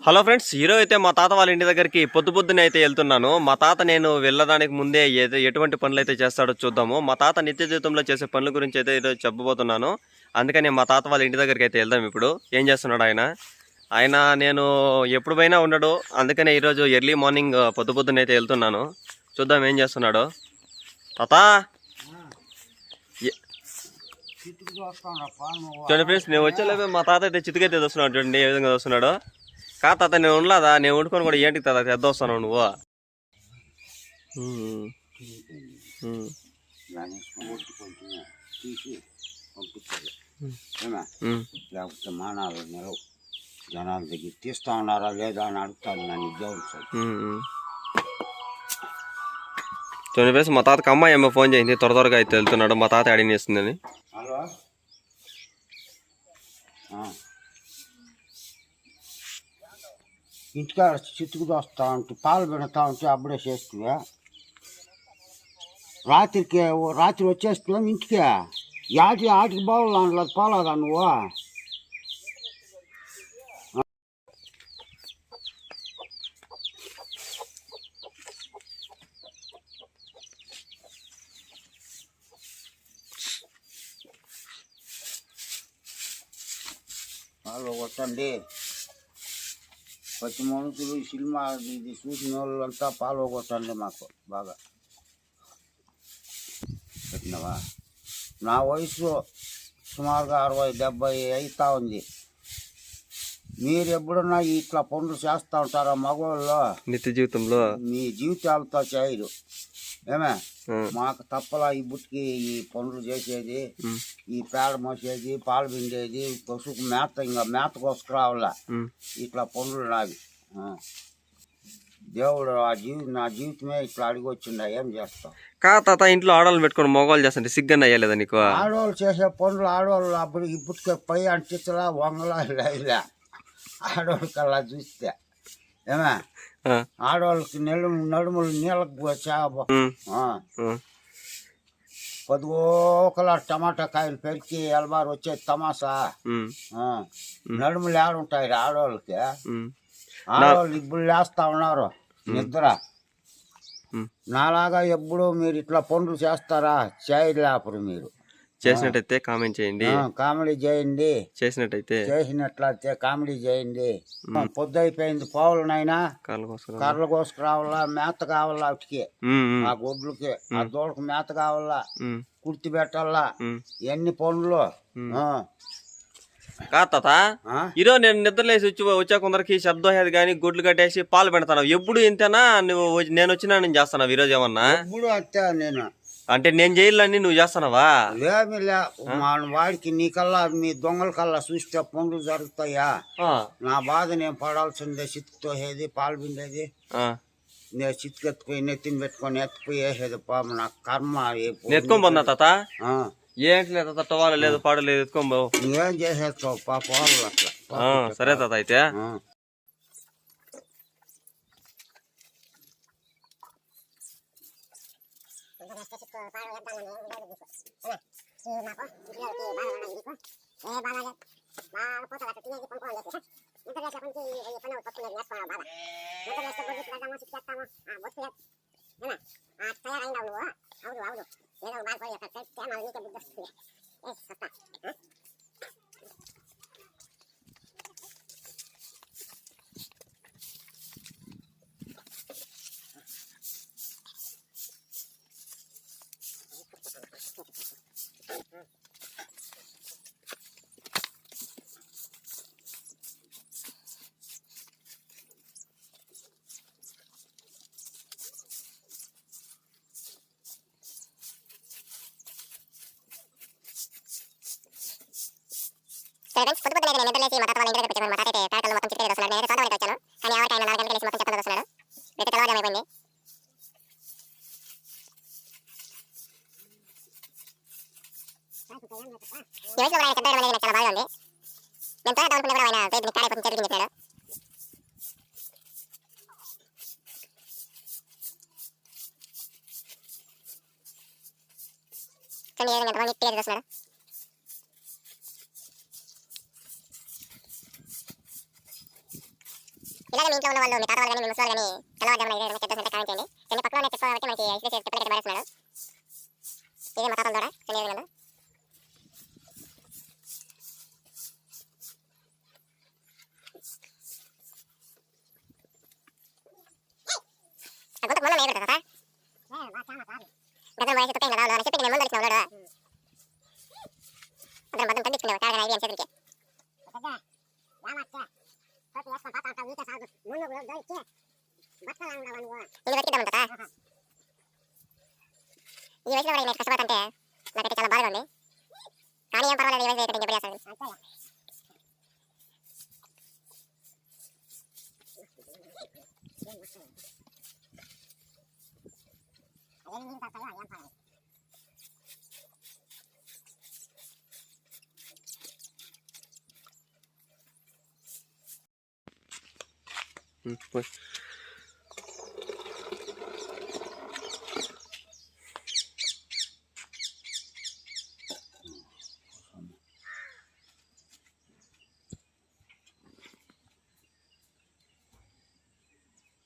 Hello friends, ఈరోజు అయితే మా తాత వాళ్ళ ఇంటి దగ్గరికి పొద్దునే అయితే వెళ్తున్నాను. మా తాత నేను వెళ్ళడానికి ముందే ఎటువంటి పనులు అయితే చేస్తాడో చూద్దాము. మా తాత నిత్య జీవితంలో చేసే పనుల గురించి అయితే ఈరోజు చెప్పబోతున్నాను. అందుకని మా తాత వాళ్ళ ఇంటి దగ్గరికి అయితే వెళ్దాం. ఇప్పుడు ఏం చేస్తున్నాడు ఆయన నేను ఎప్పుడు పోయినా ఉండడు. అందుకనే ఈరోజు ఎర్లీ మార్నింగ్ పొద్దునే అయితే వెళ్తున్నాను. చూద్దాం ఏం చేస్తున్నాడు. తాత చూడండి ఫ్రెండ్స్, నేను వచ్చేలేపే మా తాత అయితే చితికైతే వస్తున్నాడు. చూడండి ఏ విధంగా వస్తున్నాడు. కా తాత నేను ఉండలేదా, నేను వండుకొని కూడా ఏంటికి తాత తెద్ద వస్తాను నువ్వు. లేకపోతే మానాలు నిలవు జనాల దగ్గర తీస్తా ఉన్నారా లేదా అని అడుగుతాను నన్ను దేవుడు. చూడండి ఫ్రెండ్స్, మా తాతకి అమ్మాయి ఏమో ఫోన్ చేయింది, త్వరగా అయితే వెళ్తున్నాడు. మా తాత అడిగి చేస్తుందని. హలో ఇంటికాడ చితుకు వస్తా ఉంటే పాలు పెడతా ఉంటే అప్పుడే చేస్తువా. రాత్రి వచ్చేస్తున్నాం ఇంటికి. ఆటికి బాగుంది పోలేదా నువ్వు? పాలు కొట్టండి. ప్రతి మనుషులు సినిమా ఇది చూసిన వాళ్ళంతా పాలు కొట్టండి మాకు బాగా. పెట్టినవా? నా వయసు సుమారుగా 60-70 అవుతా ఉంది. మీరు ఎప్పుడన్నా ఇట్లా పనులు చేస్తూ ఉంటారా మగవాళ్ళు? నిత్య జీవితంలో మీ జీవితాలతో చేయరు ఏమే. మాకు తప్పలా ఈ బుట్టికి ఈ పనులు చేసేది, ఈ పేడ మోసేది, పాలు పిండేది, పశువుకు మేత కోసుకురావాలా. ఇట్లా పనులు నావి. దేవుడు నా జీవితమే ఇట్లా అడిగి వచ్చిండా. ఏం చేస్తాం? కా తాత ఇంట్లో ఆడవాళ్ళు పెట్టుకుని మగవాళ్ళు చేస్తుంటే సిగ్గన్న అయ్యలేదా నీకు? ఆడవాళ్ళు చేసే పనులు ఆడవాళ్ళు అప్పుడు ఇప్పటికే పై అంటించలా వంగలా ఇలా ఆడవాళ్ళ కల్లా చూస్తే ఏమే. ఆడవాళ్ళకి నడుములు నీళ్ళకు పొద్దుగోకలా టమాటా కాయలు పెరికి ఎలబారు వచ్చే తమాసా నడుములు ఏడుంటాయి ఆడవాళ్ళకి. ఆడవాళ్ళు ఇప్పుడు లేస్తా ఉన్నారు నిద్ర. నాలాగా ఎప్పుడు మీరు ఇట్లా పనులు చేస్తారా? చేయలేపరు. మీరు చేసినట్టయితే కామెంట్ చేయండి, కామెడీ చేయండి. చేసినట్లయితే కామెడీ చేయండి. పొద్దు అయిపోయింది, పోవాలనైనా కర్రలు కోసుకురావాలా, మేత కావాలా, వాటికి ఆ గొడ్లకి ఆ దూడకు మేత కావాలా, కుర్తి పెట్టాలా, ఎన్ని పనులు. కాత ఈరోజు నేను నిద్రలేసి వచ్చా కొందరికి శబ్దం అయ్యేది కానీ గుడ్లు కట్టేసి పాలు పెడతాను. ఎప్పుడు ఇంతేనా? నువ్వు నేను వచ్చినా నేను చేస్తాను ఈరోజు ఏమన్నా? ఎప్పుడు అంతే. నేను అంటే నేను చేయాలని నువ్వు చేస్తున్నావా? ఏమి లే, వాడికి నీ కల్లా మీ దొంగల కల్లా చూస్తే పనులు జరుగుతాయా? నా బాధ నేను పడాల్సిందే. చిత్తుతో వేసేది, పాలు పిండేది, నేను చిత్తుకెత్తుకుపోయి నెత్తిని పెట్టుకొని ఎత్తుకుపోయి వేసేది. పాము నా కర్మ. ఎత్తుకొని పోన్నా తాత? ఏంటి లేదు తాత, టవాలు లేదు, పాడు లేదు, ఎత్తుకొని పోవు. నువ్వేం చేసేస్తావు పాపాలు అట్లా. సరే తాత అయితే. ఫ్రెండ్స్, పొద్దునే నేను నిద్రలేసి మా తాత వాళ్ళ ఇంటి దగ్గర వచ్చాను. మా తాత అయితే తాటలు మొత్తం చిటికెళ్ళి వస్తున్నాడు. నేను తోట వచ్చాను కానీ ఎవరికి ఆయన 4 గంటలకు మొత్తం చెప్పకుండా వస్తున్నాడు. అయితే తెల్లవారుజాము అయిపోయింది. ఈ వయసులో ఆయన శబ్దం అనేది నాకు చాలా బాగా ఉంది. నేను తోట అనుకున్న కూడా ఆయన నీకు తాడైపోతుంది చేతులు చెప్పాడు. కానీ ఏ విధంగా ఎంతమంది నీట్గా చేస్తున్నాడు. ఇలాగే మీ ఇంట్లో ఉన్న వాళ్ళు మీ తాత వాళ్ళు కానీ మీ ముసలి కానీ తెల్లవారుజామున ఏదైనా చెప్తుంటే కామెంట్ చేయండి. కొన్ని పక్కన చెప్పి మనకి ఐస్ చేసి చెప్పలేక పడేస్తున్నాడు. ఇదే మా తాతల ద్వారా తెలియదు. కొంత మొన్న మేలు కదా గతం వయసు తప్పేం కదా చెప్పి నేను ముందు వచ్చిన అతను బద్దం పండించుకున్నావు కాగా ఐడియా చేతులకి ఇది బతికిద్దామంటా ఈ వయసులో కూడా నేను కష్టపడంటే నాకైతే చాలా బాగా ఉంది. కానీ ఏం పర్వాలేదు ఈ వయసు అయితే ఎప్పుడు చేస్తాను. పోయి